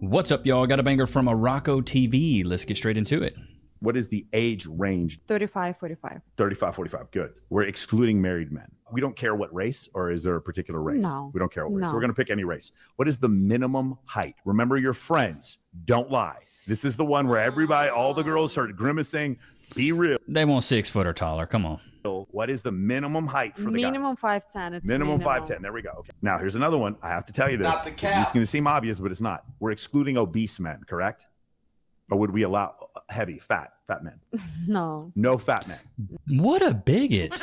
What's up, y'all? Got a banger from Morocco TV. Let's get straight into it. What is the age range? 35, 45. 35, 45. Good. We're excluding married men. We don't care what race, or is there a particular race? No. We don't care what race. No. So we're going to pick any race. What is the minimum height? Remember your friends. Don't lie. This is the one where everybody, all the girls start grimacing. Be real. They want 6 foot or taller. Come on. What is the minimum height for the guy? Minimum 5'10". It's Minimum 5'10". There we go. Okay. Now, here's another one. I have to tell you this. Not the cap. It's going to seem obvious, but it's not. We're excluding obese men, correct? Or would we allow heavy, fat men? No. No fat men. What a bigot.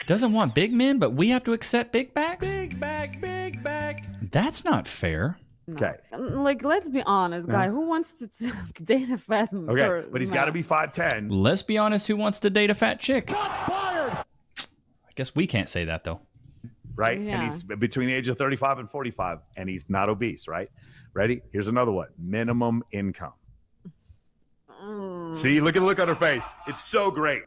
Doesn't want big men, but we have to accept big backs? Big back. That's not fair. No. Okay. Like, let's be honest, guy. Who wants to date a fat man? Okay, but he's got to be 5'10". Let's be honest, who wants to date a fat chick? I guess we can't say that, though. Right? Yeah. And he's between the age of 35 and 45, and he's not obese, right? Ready? Here's another one. Minimum income. See, look at the look on her face. It's so great.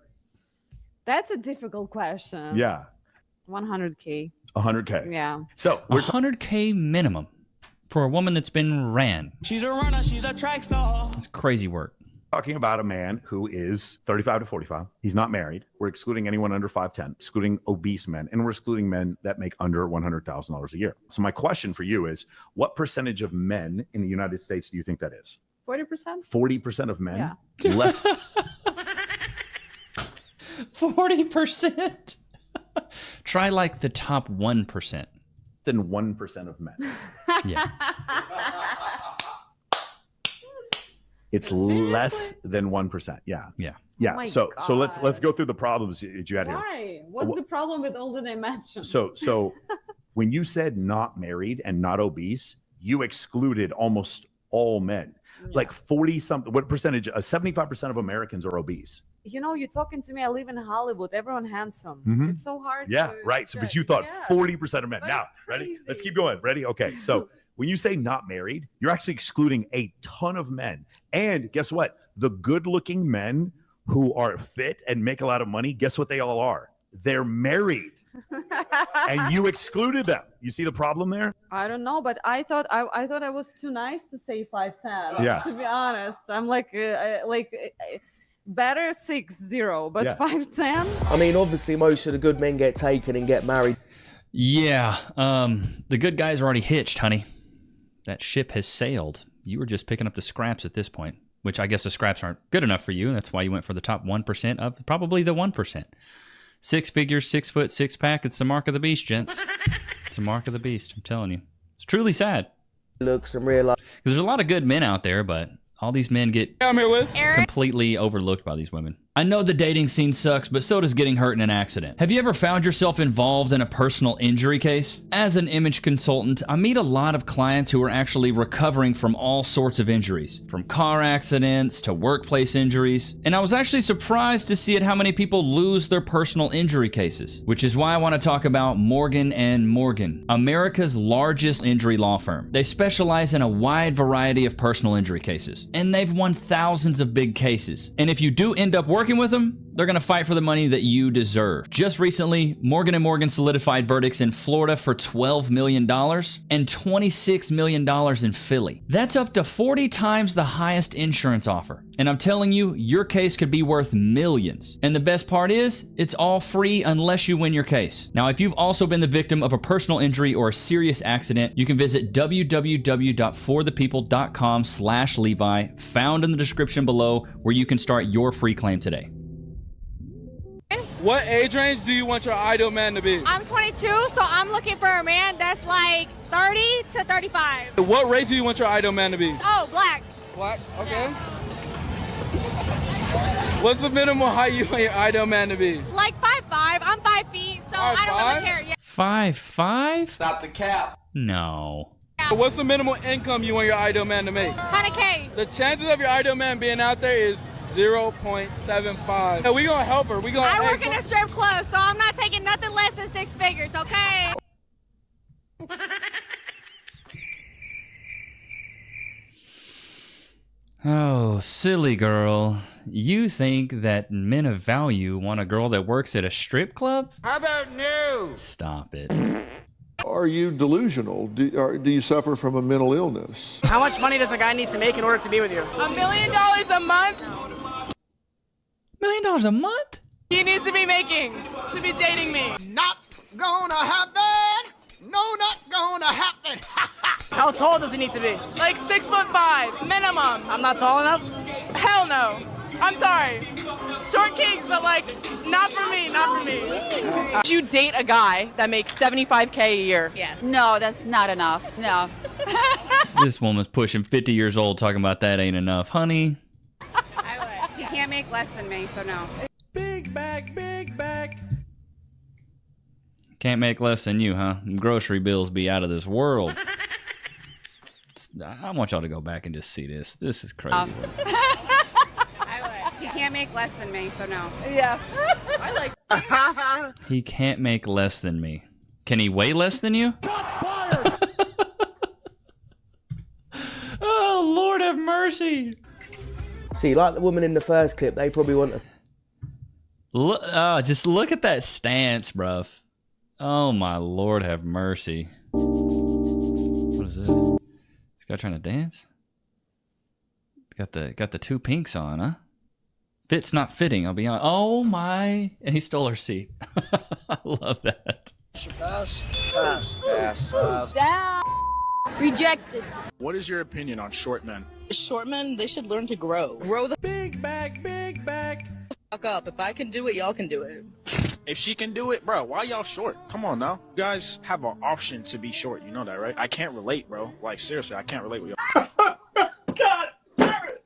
That's a difficult question. Yeah. 100K. 100K. Yeah. So we're 100K minimum for a woman that's been ran. She's a runner, she's a track star. That's crazy work. talking about a man who is 35 to 45. He's not married. We're excluding anyone under 5'10", excluding obese men, and we're excluding men that make under $100,000 a year. So my question for you is, what percentage of men in the United States do you think that is? 40%? 40% of men? Yeah. Less 40%. Try like the top 1%. than 1% of men. Yeah. It's less than 1%. Yeah. Yeah. Yeah. Oh my so let's God. go through the problems that you had here. Why? What's the problem with all that I mentioned? So when you said not married and not obese, you excluded almost all men. Yeah. Like 40 something, what percentage? 75% of Americans are obese. You know, you're talking to me. I live in Hollywood. Everyone handsome. Mhm. It's so hard. Yeah, to right. So, but judge. you thought Yeah. 40% of men. But Now, it's ready? crazy. Let's keep going. Ready? Okay. So when you say not married, you're actually excluding a ton of men. And guess what? The good-looking men who are fit and make a lot of money, guess what they all are? They're married. And you excluded them. You see the problem there? I don't know, but I thought I was too nice to say 5'10". Yeah. To be honest, I'm like better 6'0", but Yeah. 5'10". I mean, obviously, most of the good men get taken and get married. Yeah. The good guys are already hitched, honey. That ship has sailed. You were just picking up the scraps at this point, which I guess the scraps aren't good enough for you. That's why you went for the top 1% of probably the 1%. 6 figures, 6 foot, 6 pack. It's the mark of the beast, gents. It's the mark of the beast. I'm telling you. It's truly sad. Looks and realize. Because there's a lot of good men out there, but all these men get I'm here with completely overlooked by these women. I know the dating scene sucks, but so does getting hurt in an accident. Have you ever found yourself involved in a personal injury case? As an image consultant, I meet a lot of clients who are actually recovering from all sorts of injuries, from car accidents to workplace injuries. And I was actually surprised to see at how many people lose their personal injury cases, which is why I want to talk about Morgan & Morgan, America's largest injury law firm. They specialize in a wide variety of personal injury cases, and they've won thousands of big cases. And if you do end up working with them, they're going to fight for the money that you deserve. Just recently, Morgan & Morgan solidified verdicts in Florida for $12 million and $26 million in Philly. That's up to 40 times the highest insurance offer. And I'm telling you, your case could be worth millions. And the best part is, it's all free unless you win your case. Now, if you've also been the victim of a personal injury or a serious accident, you can visit www.forthepeople.com/Levi, found in the description below, where you can start your free claim today. What age range do you want your ideal man to be? I'm 22, so I'm looking for a man that's like 30 to 35. What race do you want your ideal man to be? Oh, black. Black, okay. What's the minimum height you want your ideal man to be? Like 5'5". I'm 5 feet, so I don't 5'5"? really care. Yeah. 5'5"? Stop the cap. No. What's the minimum income you want your ideal man to make? 100K. The chances of your ideal man being out there is 0.75. Yeah, we gonna help her. We gonna. I work in a strip club, so I'm not taking nothing less than 6 figures, okay? Oh, silly girl. You think that men of value want a girl that works at a strip club? How about no? Stop it. are you delusional? Do you suffer from a mental illness? How much money does a guy need to make in order to be with you? $1 million a month. $1 million a month? He needs to be making to be dating me. Not gonna happen. No, not gonna happen. How tall does he need to be? Like 6'5" minimum. I'm not tall enough. Hell no. I'm sorry. Short kings, but like not for me. Not for me. Would you date a guy that makes $75K a year? Yes. No, that's not enough. No. This woman's pushing 50 years old talking about that ain't enough. Honey. I would. He can't make less than me, so no. Big bag, big bag. Can't make less than you, huh? Grocery bills be out of this world. I want y'all to go back and just see this. This is crazy. I would. He can't make less than me, so no. Yeah. I like. He can't make less than me. Can he weigh less than you? Shots fired! Oh, Lord have mercy. See, like the woman in the first clip, they probably want to... Look, just look at that stance, bruv. Oh, my Lord have mercy. What is this? This guy trying to dance? Got the two pinks on, huh? Fit's not fitting, I'll be honest. Oh, my. And he stole her seat. I love that. Pass. Down. Rejected. What is your opinion on short men? Short men, they should learn to grow. Grow the Big bag, big bag. fuck up. If I can do it, y'all can do it. If she can do it, bro, why y'all short? Come on now. You guys have an option to be short. You know that, right? I can't relate, bro. Like, seriously, I can't relate with y'all. God damn it!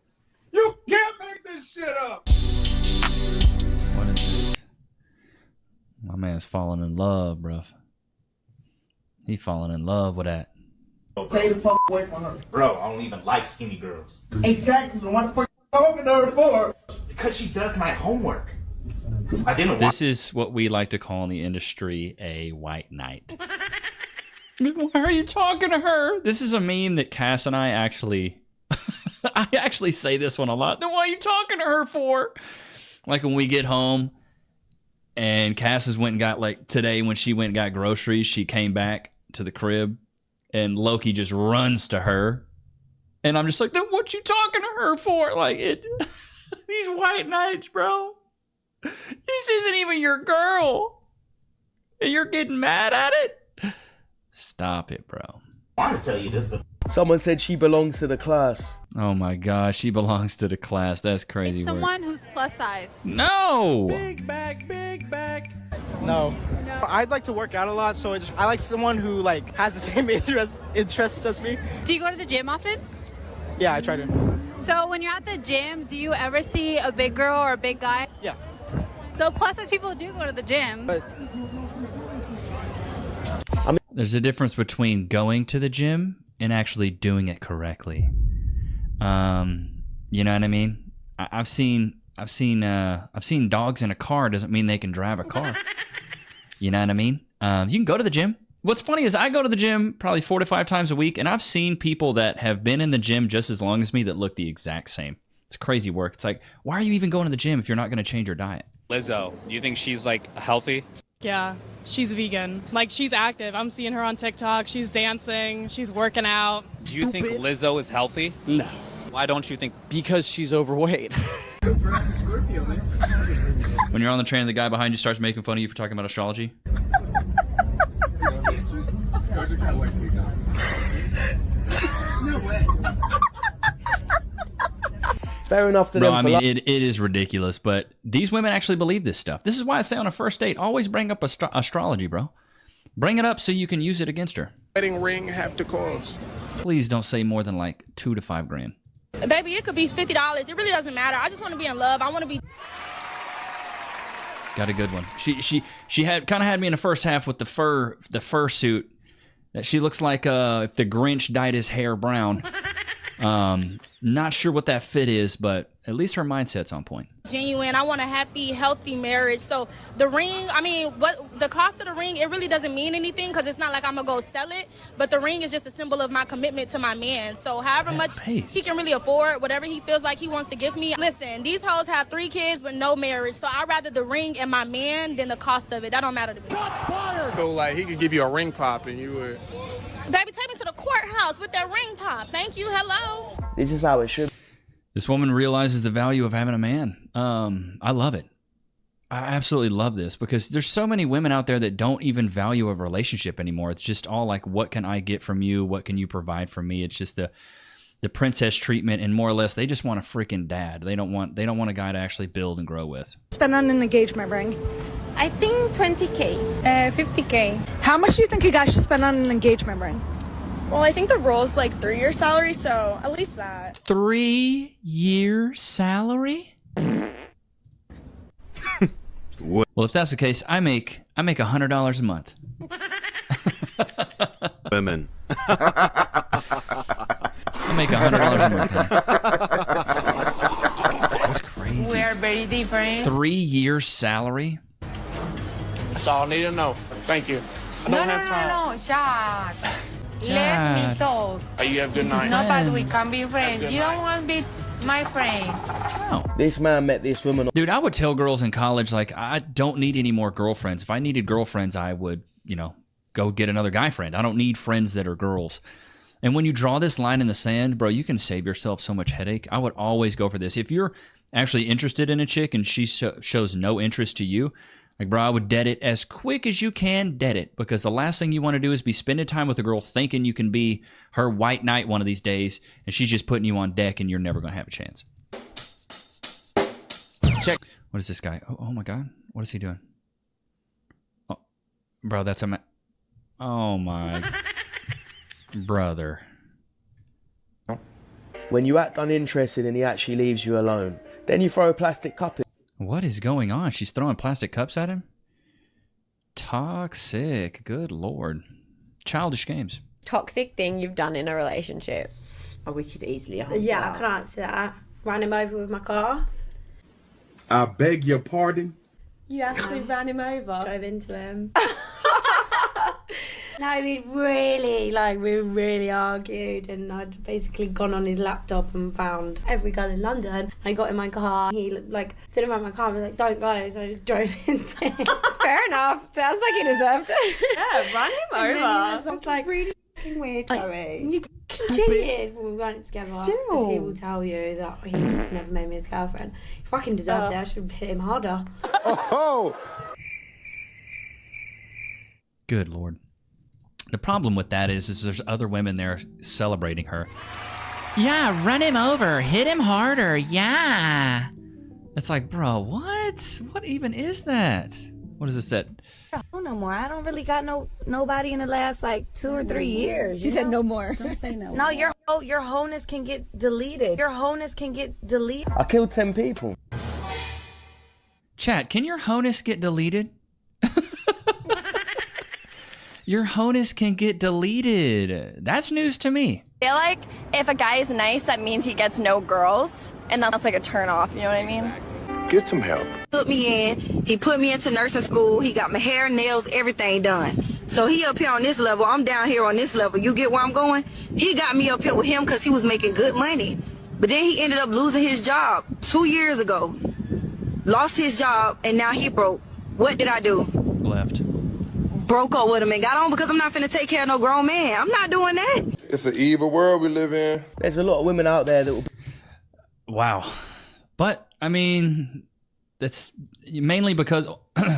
You can't make this shit up! What is this? My man's falling in love, bruv. He falling in love with that. Stay the fuck away from her. Bro, I don't even like skinny girls. Exactly. So what the fuck you talking to her for? Because she does my homework. I didn't This is what we like to call in the industry a white knight. Why are you talking to her? This is a meme that Cass and I actually... I actually say this one a lot. Then why are you talking to her for? Like when we get home and Cass has went and got, like today when she went and got groceries, she came back to the crib and Loki just runs to her. And I'm just like, then what you talking to her for? Like, these white knights, bro. This isn't even your girl. And you're getting mad at it? Stop it, bro. I want to tell you this, but Someone said she belongs to the class. Oh my gosh, she belongs to the class. That's crazy. It's someone who's plus size. No. Big bag, big bag. No. I'd like to work out a lot, so I like someone who like has the same interests as me. Do you go to the gym often? Yeah, I try to. So when you're at the gym, do you ever see a big girl or a big guy? Yeah. So plus size people do go to the gym. But There's a difference between going to the gym and actually doing it correctly. You know what I mean? I've seen dogs in a car doesn't mean they can drive a car. You know what I mean? You can go to the gym. What's funny is I go to the gym probably 4 to 5 times a week, and I've seen people that have been in the gym just as long as me that look the exact same. It's crazy work. It's like, why are you even going to the gym if you're not going to change your diet? Lizzo, do you think she's like healthy? Yeah, she's vegan. Like, she's active. I'm seeing her on TikTok. She's dancing. She's working out. Do you think Lizzo is healthy? no, Why don't you think? because she's overweight. When you're on the train and the guy behind you starts making fun of you for talking about astrology. No way. Fair enough to Bro, them. I mean, it is ridiculous, but these women actually believe this stuff. This is why I say on a first date, always bring up astrology, bro. Bring it up so you can use it against her. Wedding ring have to cost. Please don't say more than like $2 to $5 grand. Baby, it could be $50. It really doesn't matter. I just want to be in love. I want to be. Got a good one. She had kind of had me in the first half with the fur suit. That she looks like if the Grinch dyed his hair brown. Not sure what that fit is, but at least her mindset's on point. Genuine. I want a happy, healthy marriage. So the ring, I mean, what the cost of the ring, it really doesn't mean anything because it's not like I'm gonna go sell it. But the ring is just a symbol of my commitment to my man. So however much he can really afford, whatever he feels like he wants to give me. Listen, these hoes have 3 kids but no marriage. So I'd rather the ring and my man than the cost of it. That don't matter to me. So like he could give you a ring pop and you would. Baby, take me to the courthouse with that ring pop. Thank you. Hello. This is how it should. This woman realizes the value of having a man. I love it. I absolutely love this because there's so many women out there that don't even value a relationship anymore. It's just all like, what can I get from you? What can you provide from me? It's just the princess treatment, and more or less they just want a freaking dad. They don't want a guy to actually build and grow with. Spend on an engagement ring. I think 20K, 50K. How much do you think a guy should spend on an engagement ring? Well, I think the rule's like 3-year salary, so at least that. 3-year salary? Well, if that's the case, I make $100 a month. Women. I make $100 a month. That's crazy. We are very different. 3-year salary? That's all I need to know. Thank you. I don't have time. No, shut. Let me talk. You have a good night. No, but we can be friends. You don't want to be my friend. This man met this woman. Dude, I would tell girls in college, like, I don't need any more girlfriends. If I needed girlfriends, I would, go get another guy friend. I don't need friends that are girls. And when you draw this line in the sand, bro, you can save yourself so much headache. I would always go for this. If you're actually interested in a chick and she shows no interest to you, like, bro, I would dead it as quick as you can dead it, because the last thing you want to do is be spending time with a girl thinking you can be her white knight one of these days, and she's just putting you on deck, and you're never going to have a chance. Check. What is this guy? Oh my God. What is he doing? Oh, bro, that's a oh, my brother. When you act uninterested and he actually leaves you alone, then you throw a plastic cup in. What is going on? She's throwing plastic cups at him? Toxic. Good Lord. Childish games. Toxic thing you've done in a relationship. Oh, we could easily answer Yeah, that. I could answer that. Ran him over with my car. I beg your pardon? You actually ran him over? Drove into him. No, we really argued, and I'd basically gone on his laptop and found every girl in London. I got in my car, he stood around my car and was like, don't go, so I just drove into him. Fair enough. Sounds like he deserved it. Yeah, run him over. I was like, really fucking weird, Chloe. You cheated when we weren't together. Because he will tell you that he never made me his girlfriend. He fucking deserved it. I should have hit him harder. Oh! Good Lord. The problem with that is there's other women there celebrating her. Yeah, run him over. Hit him harder. Yeah. It's like, bro, what? What even is that? What is this that? No more. I don't really got nobody in the last 2 or 3 years. She said no more. Don't say no. No, your wholeness can get deleted. Your wholeness can get deleted. I killed 10 people. Chat, can your honus get deleted? Your honus can get deleted. That's news to me. I feel like if a guy is nice, that means he gets no girls, and that's like a turn off, you know what I mean? Get some help. Took me in, he put me into nursing school, he got my hair, nails, everything done. So he up here on this level, I'm down here on this level. You get where I'm going? He got me up here with him because he was making good money. But then he ended up losing his job 2 years ago. Lost his job, and now he broke. What did I do? Left. Broke up with him and got on because I'm not finna take care of no grown man. I'm not doing that. It's an evil world we live in. There's a lot of women out there that will... Wow. But, I mean, that's mainly because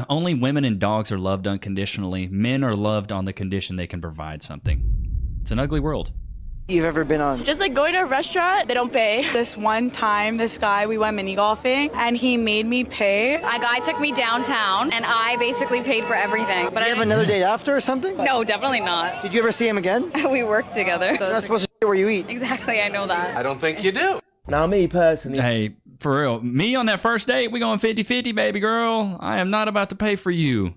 only women and dogs are loved unconditionally. Men are loved on the condition they can provide something. It's an ugly world. You've ever been on? Just like going to a restaurant, they don't pay. This one time, this guy, we went mini golfing, and he made me pay. A guy took me downtown, and I basically paid for everything. But Did you have another date after or something? No, definitely not. Did you ever see him again? We worked together. You're not supposed to eat where you eat. Exactly, I know that. I don't think you do. Now, me personally... Hey, for real, me on that first date, we going 50-50, baby girl. I am not about to pay for you.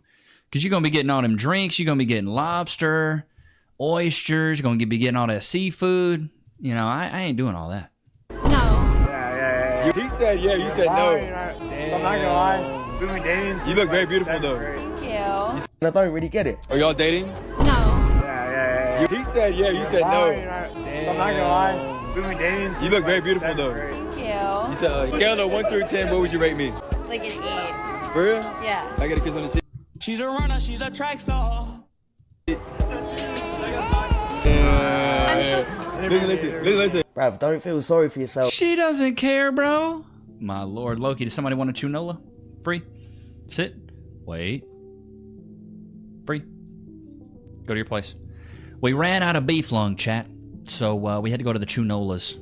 Because you're going to be getting all them drinks. You're going to be getting lobster, oysters. You're going to be getting all that seafood. You know, I ain't doing all that. He said yeah, you said no. So I'm not gonna lie. We've been dating. You look very beautiful though. Thank you. I don't really get it. Are y'all dating? He said yeah, you said no. So I'm not gonna lie. We've been dating. You look very beautiful though. Thank you. You said scale of 1 through 10, what would you rate me? Like an 8. For real? Yeah. I get a kiss on the cheek. She's a runner, she's a track star. Listen. Bruv, don't feel sorry for yourself. She doesn't care, bro. My lord, Loki, does somebody want a chunola? Free. Sit. Wait. Free. Go to your place. We ran out of beef lung, chat. So we had to go to the chunolas.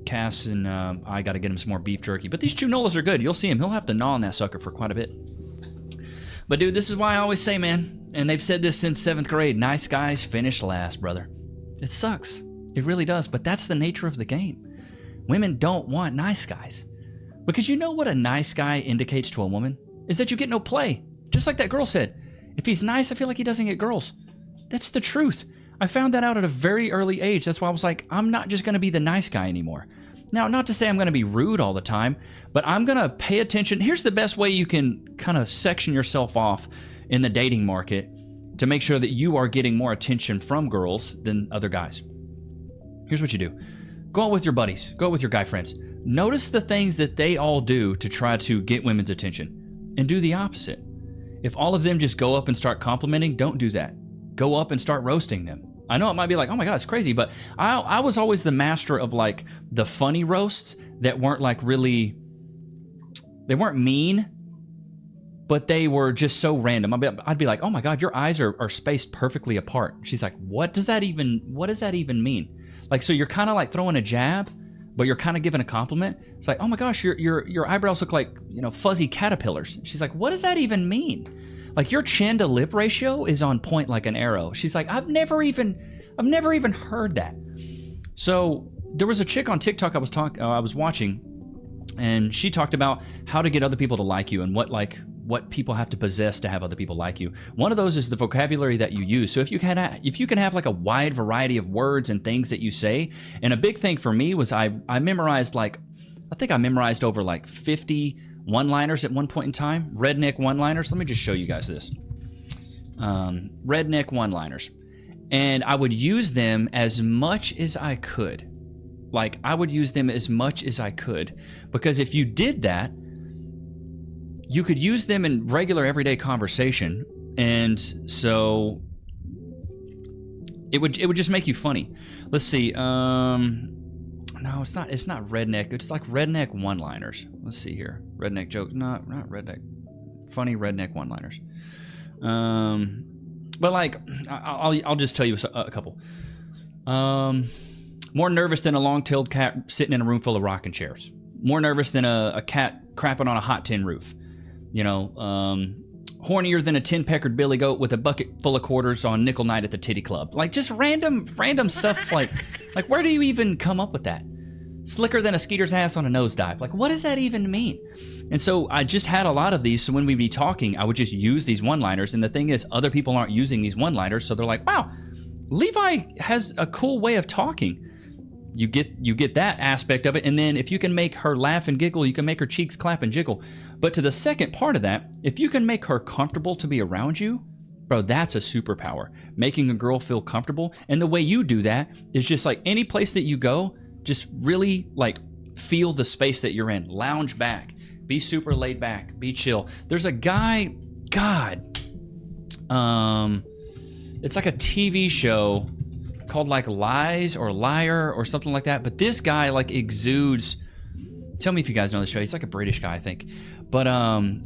Cass and I got to get him some more beef jerky. But these chunolas are good. You'll see him. He'll have to gnaw on that sucker for quite a bit. But dude, this is why I always say, man, and they've said this since 7th grade, nice guys finish last, brother. It sucks. It really does. But that's the nature of the game. Women don't want nice guys. Because you know what a nice guy indicates to a woman? Is that you get no play. Just like that girl said. If he's nice, I feel like he doesn't get girls. That's the truth. I found that out at a very early age. That's why I was like, I'm not just going to be the nice guy anymore. Now, not to say I'm going to be rude all the time, but I'm going to pay attention. Here's the best way you can kind of section yourself off in the dating market to make sure that you are getting more attention from girls than other guys. Here's what you do. Go out with your buddies. Go out with your guy friends. Notice the things that they all do to try to get women's attention, and do the opposite. If all of them just go up and start complimenting, don't do that. Go up and start roasting them. I know it might be like, oh my God, it's crazy, but I was always the master of like the funny roasts that weren't like really, they weren't mean, but they were just so random. I'd be like, oh my God, your eyes are spaced perfectly apart. She's like, what does that even mean? Like, so you're kind of like throwing a jab, but you're kind of giving a compliment. It's like, oh my gosh, your eyebrows look like, you know, fuzzy caterpillars. She's like, what does that even mean? Like, your chin to lip ratio is on point like an arrow. She's like, I've never even heard that. So there was a chick on TikTok I was watching, and she talked about how to get other people to like you and what people have to possess to have other people like you. One of those is the vocabulary that you use. So if you can have like a wide variety of words and things that you say. And a big thing for me was I memorized over like 50 one-liners at one point in time. Redneck one-liners. Let me just show you guys this. Redneck one-liners. And I would use them as much as I could. Like, I would use them as much as I could. Because if you did that, you could use them in regular everyday conversation. And so it would just make you funny. Let's see. No, it's not redneck. It's like redneck one-liners. Let's see here. Redneck jokes. Not redneck. Funny redneck one-liners. But like, I'll just tell you a couple. More nervous than a long-tailed cat sitting in a room full of rocking chairs. More nervous than a cat crapping on a hot tin roof. You know, hornier than a tin-peckered billy goat with a bucket full of quarters on nickel night at the titty club. Like, just random stuff. like where do you even come up with that? Slicker than a skeeter's ass on a nosedive. Like, what does that even mean? And so I just had a lot of these, so when we'd be talking, I would just use these one-liners, and the thing is, other people aren't using these one-liners, so they're like, wow, Levi has a cool way of talking. You get that aspect of it, and then if you can make her laugh and giggle, you can make her cheeks clap and jiggle. But to the second part of that, if you can make her comfortable to be around you, bro, that's a superpower. Making a girl feel comfortable, and the way you do that is just like any place that you go, just really like feel the space that you're in. Lounge back. Be super laid back. Be chill. There's a guy, it's like a TV show called like Lies or Liar or something like that. But this guy like exudes, tell me if you guys know the show. He's like a British guy, I think. But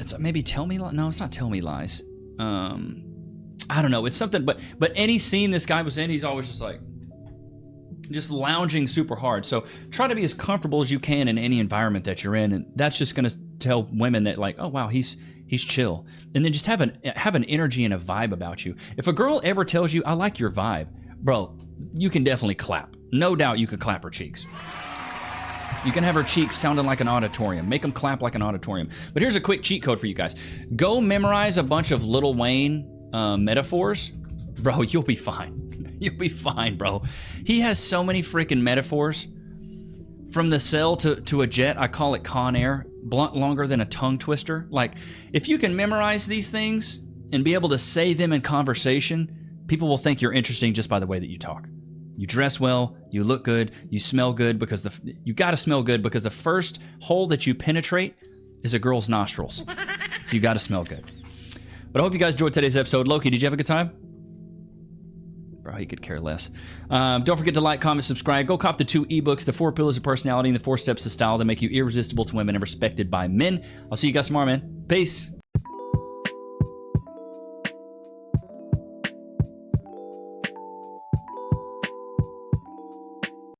it's maybe Tell Me, no, it's not Tell Me Lies. I don't know. It's something, but any scene this guy was in, he's always just lounging super hard. So try to be as comfortable as you can in any environment that you're in, and that's just gonna tell women that like, oh wow, he's chill. And then just have an energy and a vibe about you. If a girl ever tells you, I like your vibe, bro, you can definitely clap. No doubt you could clap her cheeks. You can have her cheeks sounding like an auditorium. Make them clap like an auditorium. But here's a quick cheat code for you guys. Go memorize a bunch of Lil Wayne metaphors. Bro, you'll be fine. You'll be fine, bro. He has so many freaking metaphors. From the cell to a jet, I call it Con Air. Blunt longer than a tongue twister. Like, if you can memorize these things and be able to say them in conversation, people will think you're interesting just by the way that you talk. You dress well, you look good, you smell good because you gotta smell good because the first hole that you penetrate is a girl's nostrils. So you gotta smell good. But I hope you guys enjoyed today's episode. Loki, did you have a good time? Bro, he could care less. Don't forget to like, comment, subscribe. Go cop the 2 ebooks, The 4 Pillars of Personality and The 4 Steps to Style that make you irresistible to women and respected by men. I'll see you guys tomorrow, man. Peace.